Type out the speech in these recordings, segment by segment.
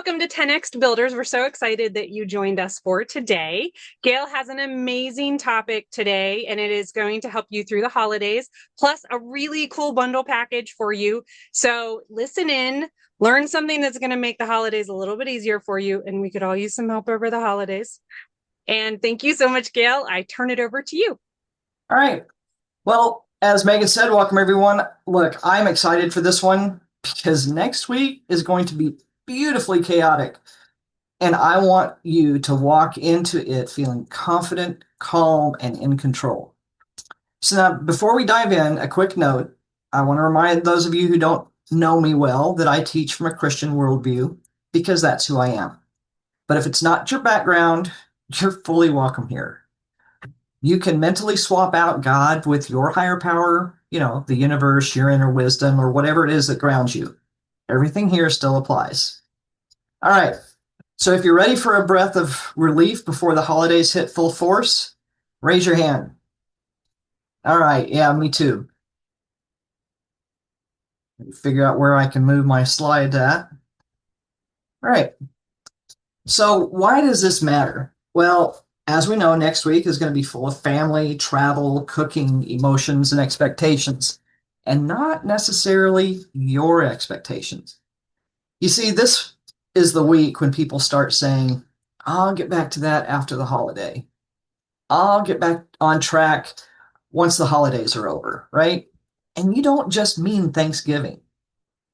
Welcome to 10X'd Builders. We're so excited that you joined us for today. Gail has an amazing topic today, and it is going to help you through the holidays, plus a really cool bundle package for you. So listen in, learn something that's going to make the holidays a little bit easier for you, and we could all use some help over the holidays. And thank you so much, Gail. I turn it over to you. All right. Well, as Megan said, welcome everyone. Look, I'm excited for this one because next week is going to be beautifully chaotic. And I want you to walk into it feeling confident, calm, and in control. So now, before we dive in, a quick note. I want to remind those of you who don't know me well that I teach from a Christian worldview because that's who I am. But if it's not your background, you're fully welcome here. You can mentally swap out God with your higher power, the universe, your inner wisdom, or whatever it is that grounds you. Everything here still applies. All right. So if you're ready for a breath of relief before the holidays hit full force, raise your hand. All right. Yeah, me too. Let me figure out where I can move my slide at. All right. So why does this matter? Well, as we know, next week is going to be full of family, travel, cooking, emotions, and expectations, and not necessarily your expectations. You see, this is the week when people start saying, I'll get back to that after the holiday. I'll get back on track once the holidays are over, right? And you don't just mean Thanksgiving.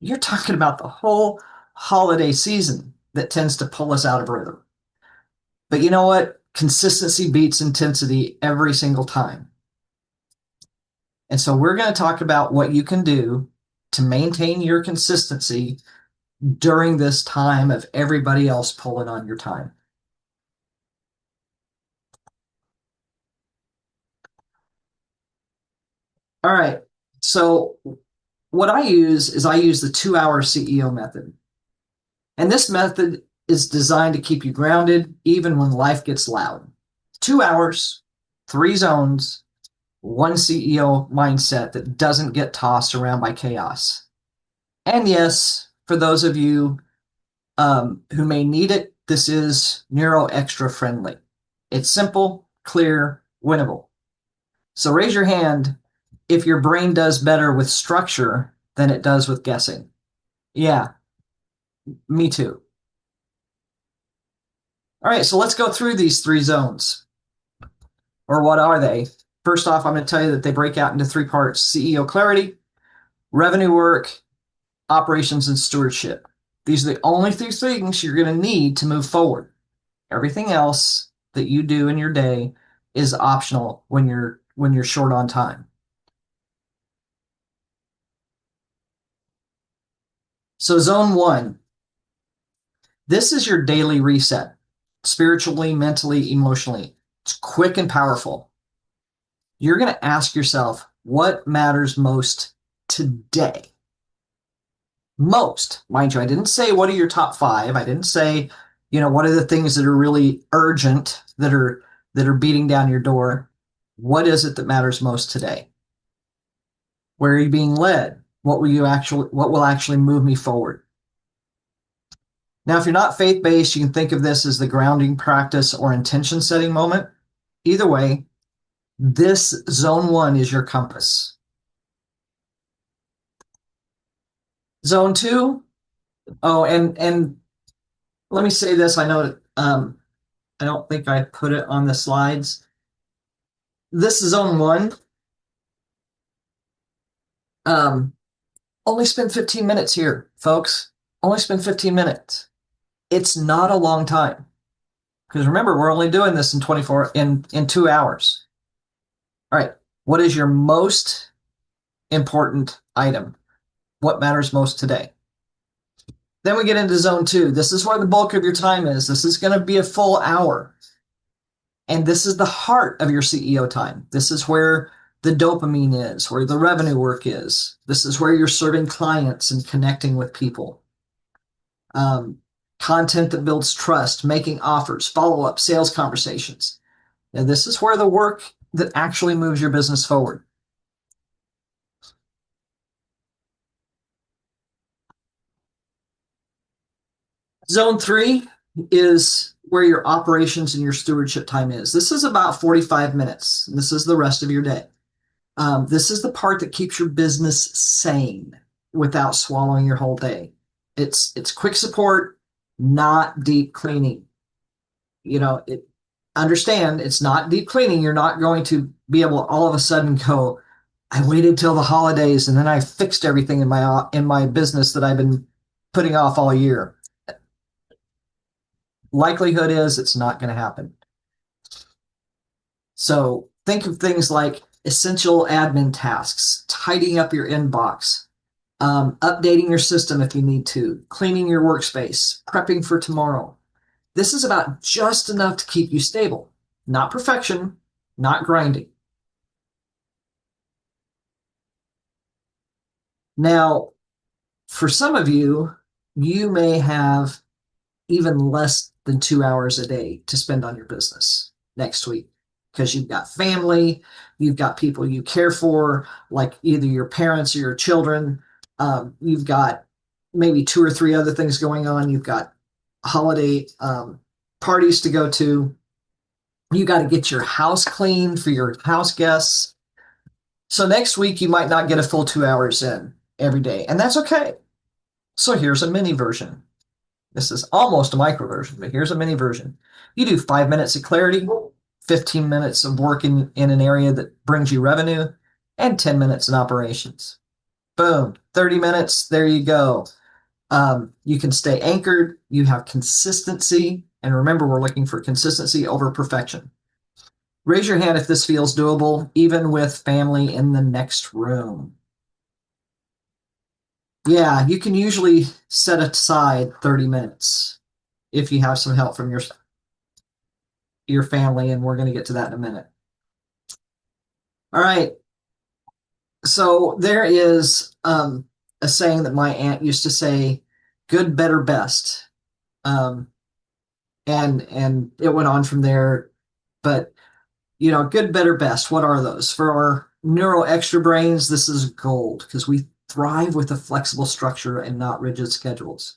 You're talking about the whole holiday season that tends to pull us out of rhythm. But you know what? Consistency beats intensity every single time. And so we're going to talk about what you can do to maintain your consistency during this time of everybody else pulling on your time. All right. So what I use the 2-hour CEO method. And this method is designed to keep you grounded even when life gets loud. 2 hours, 3 zones, one CEO mindset that doesn't get tossed around by chaos. And yes, for those of you who may need it, this is neuro extra friendly. It's simple, clear, winnable. So raise your hand if your brain does better with structure than it does with guessing. Yeah, me too. All right, so let's go through these 3 zones. Or what are they? First off, I'm going to tell you that they break out into 3 parts: CEO clarity, revenue work, operations, and stewardship. These are the only 3 things you're going to need to move forward. Everything else that you do in your day is optional when you're short on time. So zone 1, this is your daily reset, spiritually, mentally, emotionally. It's quick and powerful. You're going to ask yourself, what matters most today? Most, mind you, I didn't say what are your top 5. I didn't say, what are the things that are really urgent that are beating down your door. What is it that matters most today? Where are you being led? What will actually move me forward? Now, if you're not faith-based, you can think of this as the grounding practice or intention setting moment. Either way, this zone 1 is your compass. Zone 2, and let me say this. I know I don't think I put it on the slides. This is zone 1. Only spend 15 minutes here, folks. Only spend 15 minutes. It's not a long time. Because remember, we're only doing this in 2 hours. All right. What is your most important item? What matters most today? Then we get into zone 2. This is where the bulk of your time is. This is going to be a full hour. And this is the heart of your CEO time. This is where the dopamine is, where the revenue work is. This is where you're serving clients and connecting with people. Content that builds trust, making offers, follow-up, sales conversations. And this is where the work that actually moves your business forward. Zone 3 is where your operations and your stewardship time is. This is about 45 minutes. This is the rest of your day. This is the part that keeps your business sane without swallowing your whole day. It's quick support, not deep cleaning. Understand it's not deep cleaning. You're not going to be able to all of a sudden go, I waited till the holidays and then I fixed everything in my business that I've been putting off all year. Likelihood is it's not going to happen. So think of things like essential admin tasks, tidying up your inbox, updating your system if you need to, cleaning your workspace, prepping for tomorrow. This is about just enough to keep you stable, not perfection, not grinding. Now, for some of you, you may have even less than 2 hours a day to spend on your business next week because you've got family, you've got people you care for, like either your parents or your children. You've got maybe 2 or 3 other things going on. You've got holiday parties to go to. You got to get your house clean for your house guests. So next week, you might not get a full 2 hours in every day, and that's okay. So here's a mini version. This is almost a micro version, but here's a mini version. You do 5 minutes of clarity, 15 minutes of work in an area that brings you revenue, and 10 minutes in operations. Boom, 30 minutes, there you go. You can stay anchored, you have consistency, and remember, we're looking for consistency over perfection. Raise your hand if this feels doable, even with family in the next room. Yeah, you can usually set aside 30 minutes if you have some help from your family, and we're going to get to that in a minute. All right. So there is a saying that my aunt used to say, good, better, best. And it went on from there. But, good, better, best. What are those? For our neuro extra brains, this is gold because we thrive with a flexible structure and not rigid schedules.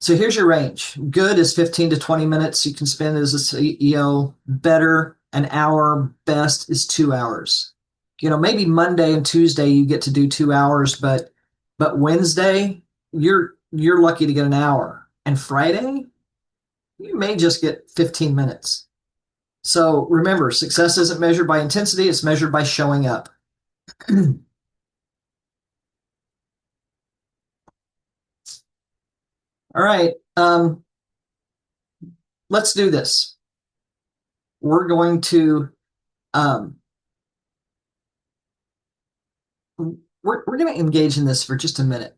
So here's your range. Good is 15 to 20 minutes you can spend as a CEO. Better, an hour. Best is 2 hours. Maybe Monday and Tuesday you get to do 2 hours, but Wednesday you're lucky to get an hour, and Friday you may just get 15 minutes. So remember, success isn't measured by intensity; it's measured by showing up. All right, let's do this. We're going to we're going to engage in this for just a minute.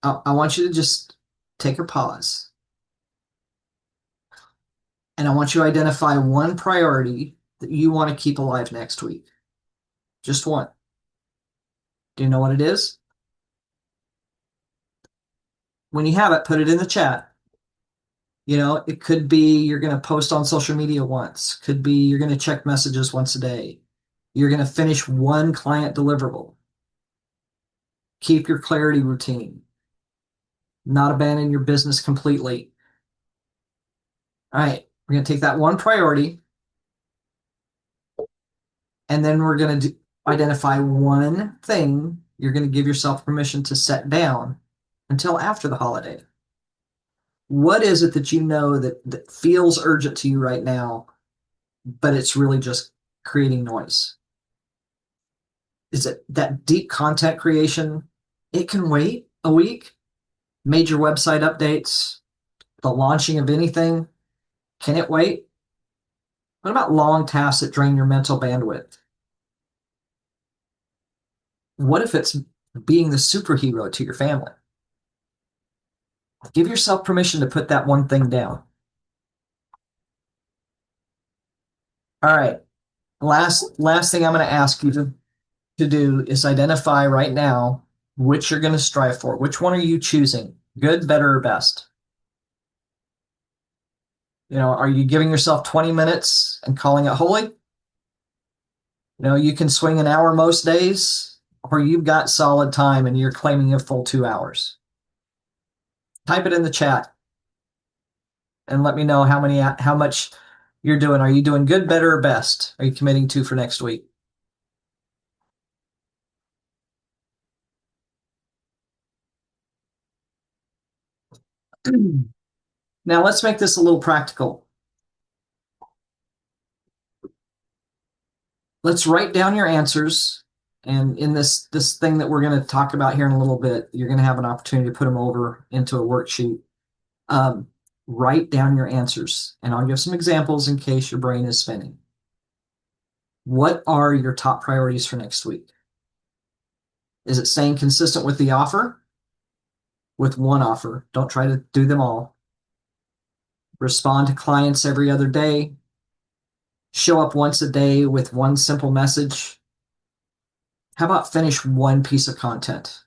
I want you to just take a pause, and I want you to identify one priority that you want to keep alive next week. Just one. Do you know what it is? When you have it, put it in the chat. It could be you're going to post on social media once. Could be you're going to check messages once a day. You're going to finish one client deliverable. Keep your clarity routine. Not abandon your business completely. All right, we're going to take that one priority, and then we're going to identify one thing you're going to give yourself permission to set down until after the holiday. What is it that you know that feels urgent to you right now, but it's really just creating noise? Is it that deep content creation? It can wait a week. Major website updates, the launching of anything, can it wait? What about long tasks that drain your mental bandwidth? What if it's being the superhero to your family? Give yourself permission to put that one thing down. All right. Last thing I'm going to ask you to do is identify right now which you're going to strive for. Which one are you choosing? Good, better, or best? Are you giving yourself 20 minutes and calling it holy? You can swing an hour most days, or you've got solid time and you're claiming a full 2 hours. Type it in the chat. and let me know how much you're doing. Are you doing good, better, or best? Are you committing to for next week? Now let's make this a little practical. Let's write down your answers. And in this thing that we're going to talk about here in a little bit, you're going to have an opportunity to put them over into a worksheet. Um, Write down your answers, and I'll give some examples in case your brain is spinning. What are your top priorities for next week? Is it staying consistent with the offer? With one offer. Don't try to do them all. Respond to clients every other day. Show up once a day with one simple message. How about finish one piece of content?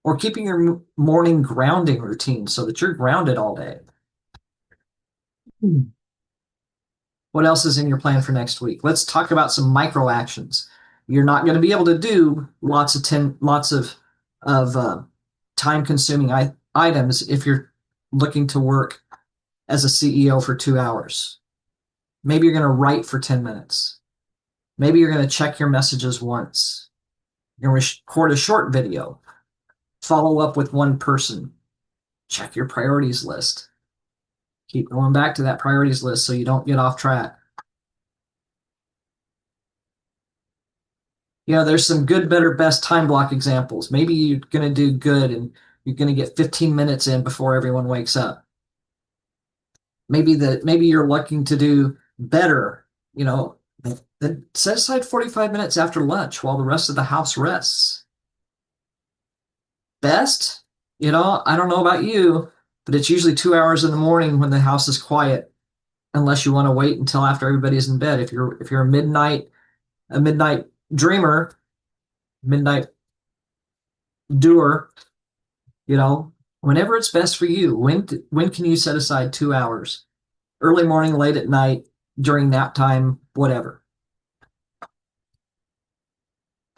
Or keeping your morning grounding routine so that you're grounded all day. What else is in your plan for next week? Let's talk about some micro actions. You're not going to be able to do lots of time consuming items if you're looking to work as a CEO for 2 hours. Maybe you're going to write for 10 minutes. Maybe you're going to check your messages once. You're going to record a short video. Follow up with one person. Check your priorities list. Keep going back to that priorities list so you don't get off track. There's some good, better, best time block examples. Maybe you're going to do good and you're going to get 15 minutes in before everyone wakes up. Maybe you're looking to do better, then set aside 45 minutes after lunch while the rest of the house rests. Best, I don't know about you, but it's usually 2 hours in the morning when the house is quiet, unless you want to wait until after everybody's in bed. If you're a midnight dreamer, midnight doer, whenever it's best for you. When can you set aside 2 hours? Early morning, late at night, during nap time, whatever.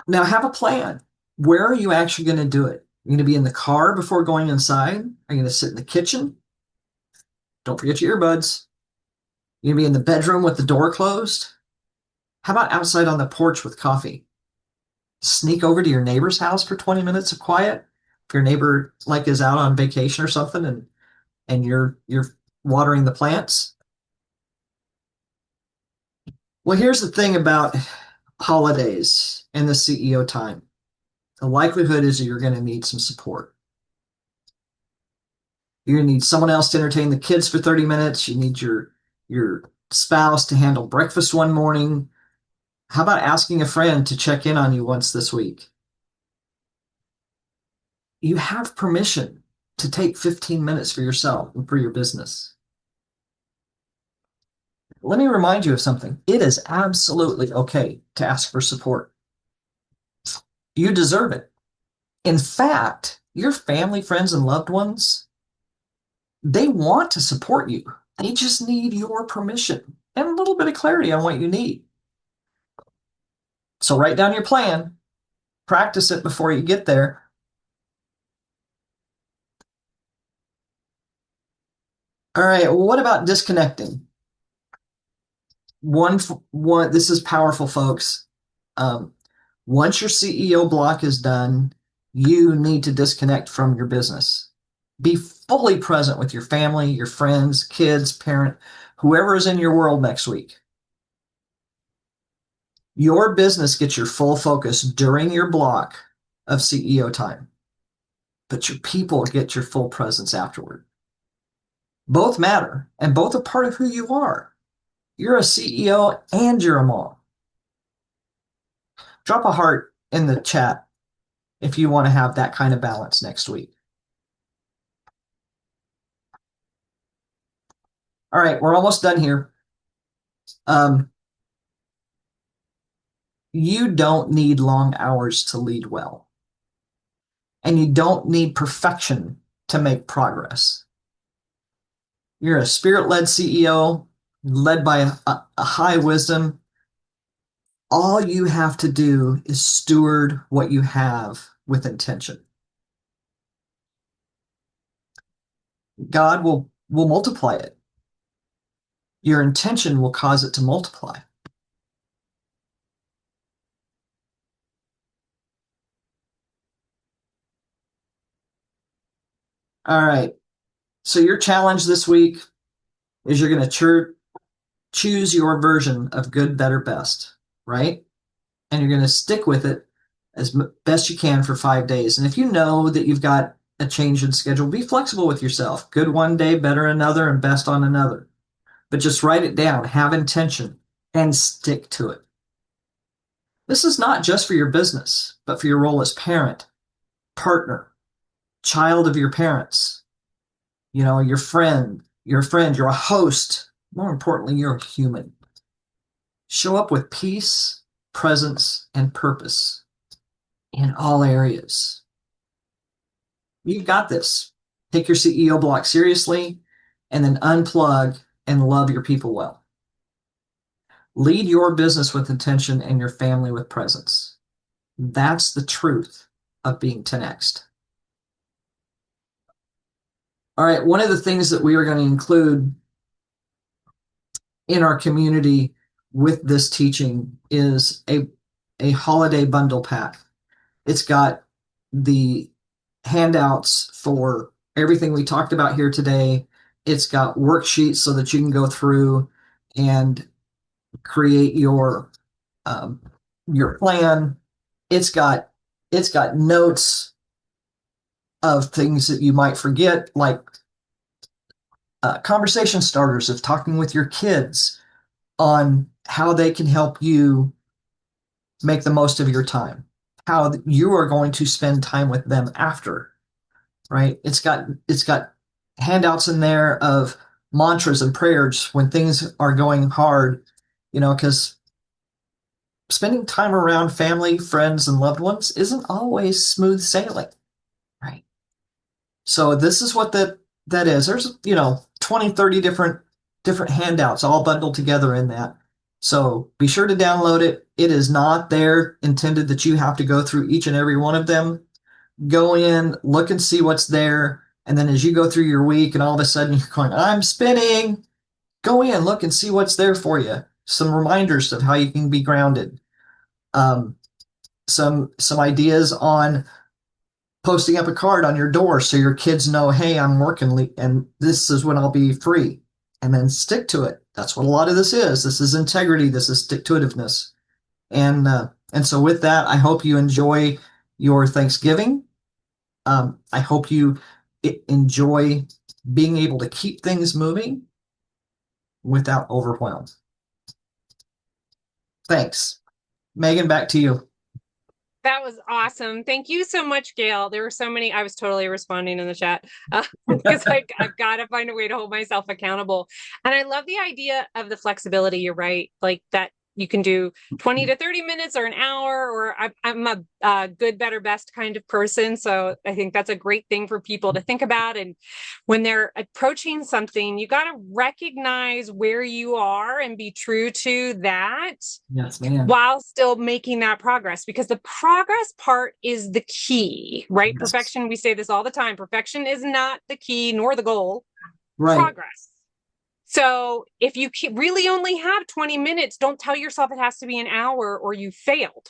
Now have a plan. Where are you actually going to do it? You're going to be in the car before going inside? Are you going to sit in the kitchen? Don't forget your earbuds. You're going to be in the bedroom with the door closed? How about outside on the porch with coffee? Sneak over to your neighbor's house for 20 minutes of quiet? If your neighbor is out on vacation or something and you're watering the plants. Well, here's the thing about holidays and the CEO time. The likelihood is that you're going to need some support. You're going to need someone else to entertain the kids for 30 minutes. You need your spouse to handle breakfast one morning. How about asking a friend to check in on you once this week? You have permission to take 15 minutes for yourself and for your business. Let me remind you of something. It is absolutely okay to ask for support. You deserve it. In fact, your family, friends, and loved ones, they want to support you. They just need your permission and a little bit of clarity on what you need. So write down your plan, practice it before you get there. All right, well, what about disconnecting? This is powerful, folks. Once your CEO block is done, you need to disconnect from your business. Be fully present with your family, your friends, kids, parent, whoever is in your world next week. Your business gets your full focus during your block of CEO time, but your people get your full presence afterward. Both matter, and both are part of who you are. You're a CEO and you're a mom. Drop a heart in the chat if you want to have that kind of balance next week. All right, we're almost done here. You don't need long hours to lead well. And you don't need perfection to make progress. You're a spirit-led CEO, led by a high wisdom. All you have to do is steward what you have with intention. God will will multiply it. Your intention will cause it to multiply. All right. So your challenge this week is you're going to choose your version of good, better, best, right? And you're going to stick with it as best you can for 5 days. And if you know that you've got a change in schedule, be flexible with yourself. Good one day, better another, and best on another. But just write it down, have intention, and stick to it. This is not just for your business, but for your role as parent, partner, child of your parents, your friend, you're a host. More importantly, you're a human. Show up with peace, presence, and purpose in all areas. You've got this. Take your CEO block seriously and then unplug and love your people well. Lead your business with intention and your family with presence. That's the truth of being 10X'd. All right, one of the things that we are going to include in our community with this teaching is a holiday bundle pack. It's got the handouts for everything we talked about here today. It's got worksheets so that you can go through and create your plan. It's got notes of things that you might forget, like conversation starters of talking with your kids on how they can help you make the most of your time, how you are going to spend time with them after, right? It's got handouts in there of mantras and prayers when things are going hard, because spending time around family, friends, and loved ones isn't always smooth sailing, right? So this is what that is. There's, 20, 30 different handouts all bundled together in that. So be sure to download it. It is not there intended that you have to go through each and every one of them. Go in, look and see what's there. And then as you go through your week and all of a sudden you're going, I'm spinning, go in, look and see what's there for you. Some reminders of how you can be grounded. Some ideas on posting up a card on your door so your kids know, hey, I'm working and this is when I'll be free. And then stick to it. That's what a lot of this is. This is integrity. This is stick-to-itiveness. And so with that, I hope you enjoy your Thanksgiving. I hope you enjoy being able to keep things moving without overwhelm. Thanks. Megan, back to you. That was awesome. Thank you so much, Gail. There were so many. I was totally responding in the chat because I've got to find a way to hold myself accountable. And I love the idea of the flexibility. You're right. Like that you can do 20 to 30 minutes or an hour, or I'm a good, better, best kind of person. So I think that's a great thing for people to think about. And when they're approaching something, you got to recognize where you are and be true to that. Yes, ma'am. While still making that progress, because the progress part is the key, right? Yes. Perfection, we say this all the time. Perfection is not the key nor the goal. Right. Progress. So if you really only have 20 minutes, don't tell yourself it has to be an hour or you failed.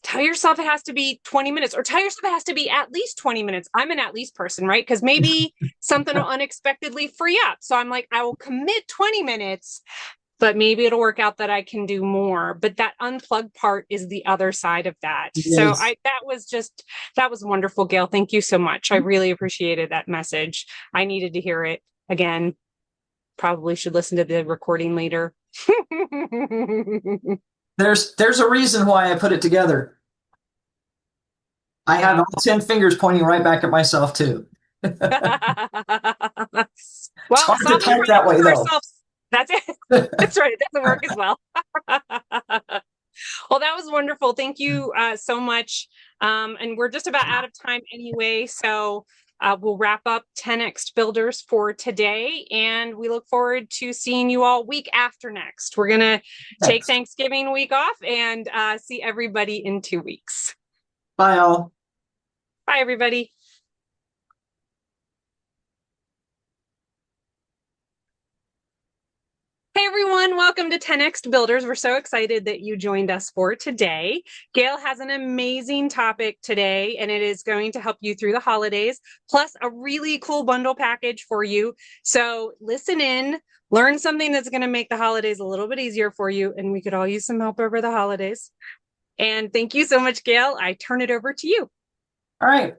Tell yourself it has to be 20 minutes or tell yourself it has to be at least 20 minutes. I'm an at least person, right? Because maybe something will unexpectedly free up. So I'm like, I will commit 20 minutes, but maybe it'll work out that I can do more. But that unplugged part is the other side of that. Yes. So that was wonderful, Gail. Thank you so much. I really appreciated that message. I needed to hear it again. Probably should listen to the recording later. There's a reason why I put it together. I have all 10 fingers pointing right back at myself too. Well, it's hard to type that way though. That's it. That's right. It doesn't work as well. Well, that was wonderful. Thank you so much. And we're just about out of time anyway. So we'll wrap up 10X Builders for today. And we look forward to seeing you all week after next. We're going to take Thanksgiving week off and see everybody in 2 weeks. Bye, all. Bye, everybody. Welcome to 10X'd Builders. We're so excited that you joined us for today. Gail has an amazing topic today, and it is going to help you through the holidays, plus a really cool bundle package for you. So listen in, learn something that's going to make the holidays a little bit easier for you, and we could all use some help over the holidays. And thank you so much, Gail. I turn it over to you. All right.